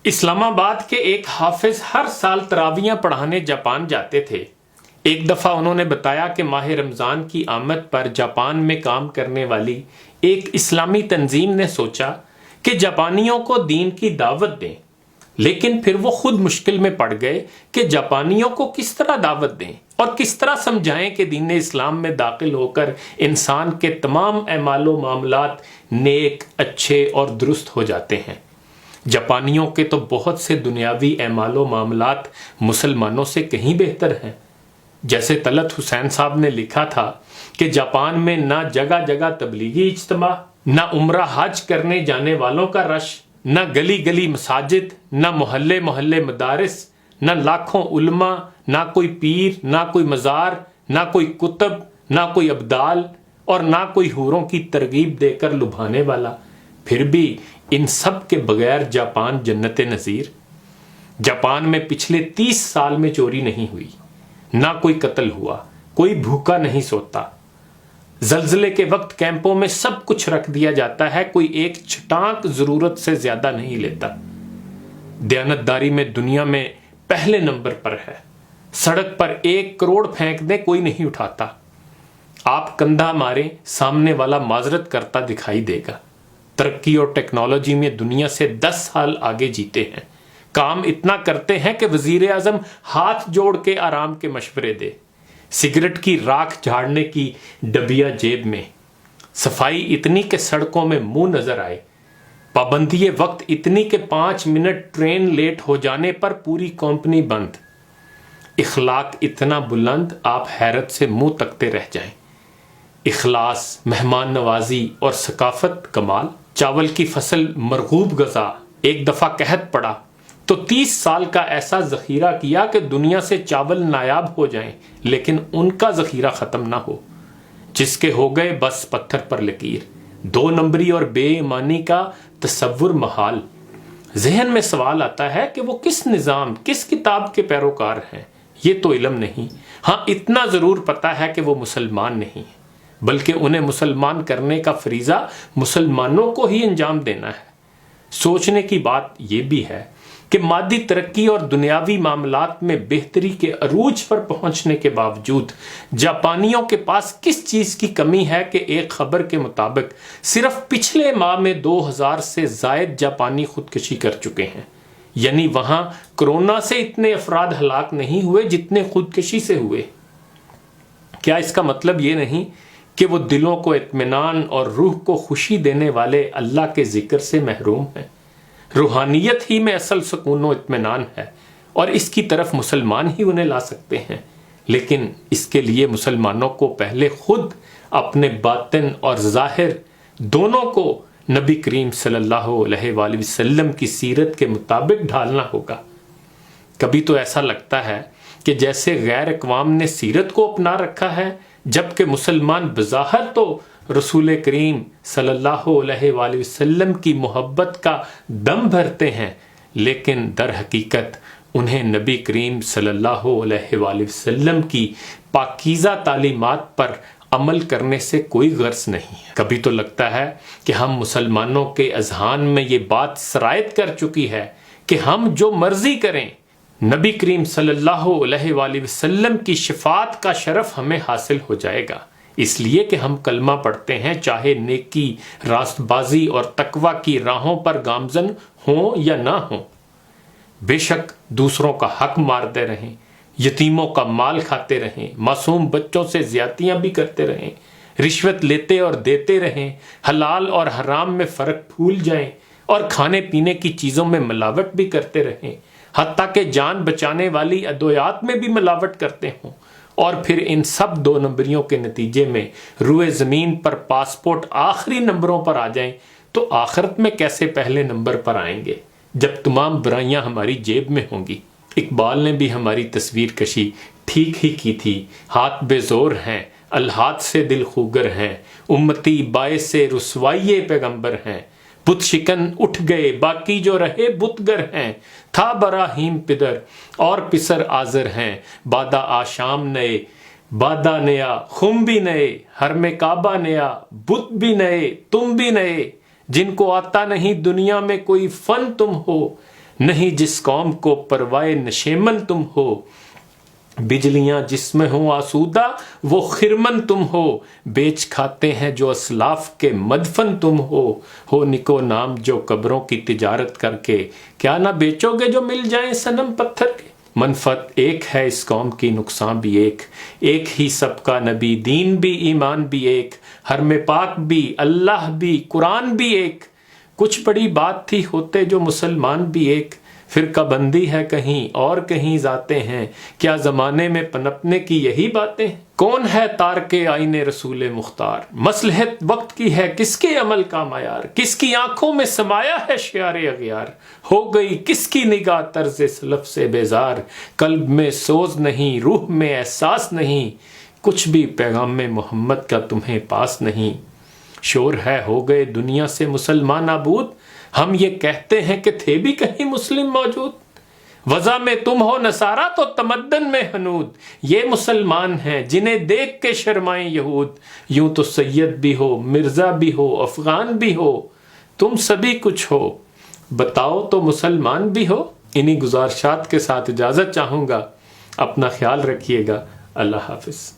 اسلام آباد کے ایک حافظ ہر سال تراویحیں پڑھانے جاپان جاتے تھے۔ ایک دفعہ انہوں نے بتایا کہ ماہ رمضان کی آمد پر جاپان میں کام کرنے والی ایک اسلامی تنظیم نے سوچا کہ جاپانیوں کو دین کی دعوت دیں، لیکن پھر وہ خود مشکل میں پڑ گئے کہ جاپانیوں کو کس طرح دعوت دیں اور کس طرح سمجھائیں کہ دین اسلام میں داخل ہو کر انسان کے تمام اعمال و معاملات نیک، اچھے اور درست ہو جاتے ہیں۔ جاپانیوں کے تو بہت سے دنیاوی اعمال و معاملات مسلمانوں سے کہیں بہتر ہیں۔ جیسے طلعت حسین صاحب نے لکھا تھا کہ جاپان میں نہ جگہ جگہ تبلیغی اجتماع، نہ عمرہ حج کرنے جانے والوں کا رش، نہ گلی گلی مساجد، نہ محلے محلے مدارس، نہ لاکھوں علماء، نہ کوئی پیر، نہ کوئی مزار، نہ کوئی کتب، نہ کوئی ابدال، اور نہ کوئی حوروں کی ترغیب دے کر لبھانے والا۔ پھر بھی ان سب کے بغیر جاپان جنت نظیر۔ جاپان میں پچھلے 30 سال میں چوری نہیں ہوئی، نہ کوئی قتل ہوا، کوئی بھوکا نہیں سوتا۔ زلزلے کے وقت کیمپوں میں سب کچھ رکھ دیا جاتا ہے، کوئی ایک چھٹانک ضرورت سے زیادہ نہیں لیتا۔ دیانتداری میں دنیا میں پہلے نمبر پر ہے۔ سڑک پر 1 کروڑ پھینک دیں کوئی نہیں اٹھاتا۔ آپ کندھا ماریں، سامنے والا معذرت کرتا دکھائی دے گا۔ ترقی اور ٹیکنالوجی میں دنیا سے 10 سال آگے جیتے ہیں۔ کام اتنا کرتے ہیں کہ وزیر اعظم ہاتھ جوڑ کے آرام کے مشورے دے۔ سگریٹ کی راکھ جھاڑنے کی ڈبیا جیب میں۔ صفائی اتنی کہ سڑکوں میں منہ نظر آئے۔ پابندی وقت اتنی کہ 5 منٹ ٹرین لیٹ ہو جانے پر پوری کمپنی بند۔ اخلاق اتنا بلند آپ حیرت سے منہ تکتے رہ جائیں۔ اخلاص، مہمان نوازی اور ثقافت کمال۔ چاول کی فصل مرغوب غذا، ایک دفعہ قحط پڑا تو 30 سال کا ایسا ذخیرہ کیا کہ دنیا سے چاول نایاب ہو جائیں لیکن ان کا ذخیرہ ختم نہ ہو۔ جس کے ہو گئے بس پتھر پر لکیر۔ 2 نمبری اور بے ایمانی کا تصور محال۔ ذہن میں سوال آتا ہے کہ وہ کس نظام، کس کتاب کے پیروکار ہیں؟ یہ تو علم نہیں۔ ہاں اتنا ضرور پتا ہے کہ وہ مسلمان نہیں ہیں، بلکہ انہیں مسلمان کرنے کا فریضہ مسلمانوں کو ہی انجام دینا ہے۔ سوچنے کی بات یہ بھی ہے کہ مادی ترقی اور دنیاوی معاملات میں بہتری کے عروج پر پہنچنے کے باوجود جاپانیوں کے پاس کس چیز کی کمی ہے کہ ایک خبر کے مطابق صرف پچھلے ماہ میں 2000 سے زائد جاپانی خودکشی کر چکے ہیں۔ یعنی وہاں کرونا سے اتنے افراد ہلاک نہیں ہوئے جتنے خودکشی سے ہوئے۔ کیا اس کا مطلب یہ نہیں کہ وہ دلوں کو اطمینان اور روح کو خوشی دینے والے اللہ کے ذکر سے محروم ہیں؟ روحانیت ہی میں اصل سکون و اطمینان ہے اور اس کی طرف مسلمان ہی انہیں لا سکتے ہیں، لیکن اس کے لیے مسلمانوں کو پہلے خود اپنے باطن اور ظاہر دونوں کو نبی کریم صلی اللہ علیہ وآلہ وسلم کی سیرت کے مطابق ڈھالنا ہوگا۔ کبھی تو ایسا لگتا ہے کہ جیسے غیر اقوام نے سیرت کو اپنا رکھا ہے، جبکہ مسلمان بظاہر تو رسول کریم صلی اللہ علیہ وآلہ وسلم کی محبت کا دم بھرتے ہیں، لیکن در حقیقت انہیں نبی کریم صلی اللہ علیہ وآلہ وسلم کی پاکیزہ تعلیمات پر عمل کرنے سے کوئی غرض نہیں ہے۔ کبھی تو لگتا ہے کہ ہم مسلمانوں کے اذہان میں یہ بات سرایت کر چکی ہے کہ ہم جو مرضی کریں، نبی کریم صلی اللہ علیہ وآلہ وسلم کی شفاعت کا شرف ہمیں حاصل ہو جائے گا، اس لیے کہ ہم کلمہ پڑھتے ہیں، چاہے نیکی، راست بازی اور تقوی کی راہوں پر گامزن ہوں یا نہ ہوں۔ بے شک دوسروں کا حق مارتے رہیں، یتیموں کا مال کھاتے رہیں، معصوم بچوں سے زیادتیاں بھی کرتے رہیں، رشوت لیتے اور دیتے رہیں، حلال اور حرام میں فرق بھول جائیں اور کھانے پینے کی چیزوں میں ملاوٹ بھی کرتے رہیں، حتیٰ کہ جان بچانے والی ادویات میں بھی ملاوٹ کرتے ہوں، اور پھر ان سب 2 نمبریوں کے نتیجے میں روئے زمین پر پاسپورٹ آخری نمبروں پر آ جائیں تو آخرت میں کیسے پہلے نمبر پر آئیں گے جب تمام برائیاں ہماری جیب میں ہوں گی؟ اقبال نے بھی ہماری تصویر کشی ٹھیک ہی کی تھی۔ ہاتھ بے زور ہیں، الہات سے دل خوگر ہیں، امتی باعث رسوائی پیغمبر ہیں، بت شکن اٹھ گئے باقی جو رہے بتگر ہیں، تھا براہیم پدر اور پسر آزر ہیں، بادہ آشام نئے بادہ نیا خم بھی نئے، حرم کعبہ نیا بت بھی نئے تم بھی نئے، جن کو آتا نہیں دنیا میں کوئی فن تم ہو، نہیں جس قوم کو پروائے نشیمن تم ہو، بجلیاں جس میں ہوں آسودہ وہ خرمن تم ہو، بیچ کھاتے ہیں جو اسلاف کے مدفن تم ہو نکو نام جو قبروں کی تجارت کر کے، کیا نہ بیچو گے جو مل جائیں صنم پتھر کے۔ منفعت ایک ہے اس قوم کی، نقصان بھی ایک ہی سب کا نبی، دین بھی ایمان بھی ایک، حرم پاک بھی اللہ بھی قرآن بھی ایک، کچھ بڑی بات تھی ہوتے جو مسلمان بھی ایک، فرقہ بندی ہے کہیں اور کہیں ذاتیں ہیں، کیا زمانے میں پنپنے کی یہی باتیں ہیں؟ کون ہے تارک آئین رسول مختار، مصلحت وقت کی ہے کس کے عمل کا معیار، کس کی آنکھوں میں سمایا ہے شعار اغیار، ہو گئی کس کی نگاہ طرز سلف سے بیزار، قلب میں سوز نہیں روح میں احساس نہیں، کچھ بھی پیغام محمد کا تمہیں پاس نہیں، شور ہے ہو گئے دنیا سے مسلمان نابود، ہم یہ کہتے ہیں کہ تھے بھی کہیں مسلم موجود، وضع میں تم ہو نصارہ تو تمدن میں حنود، یہ مسلمان ہیں جنہیں دیکھ کے شرمائیں یہود، یوں تو سید بھی ہو مرزا بھی ہو افغان بھی ہو، تم سبھی کچھ ہو بتاؤ تو مسلمان بھی ہو۔ انہی گزارشات کے ساتھ اجازت چاہوں گا، اپنا خیال رکھیے گا، اللہ حافظ۔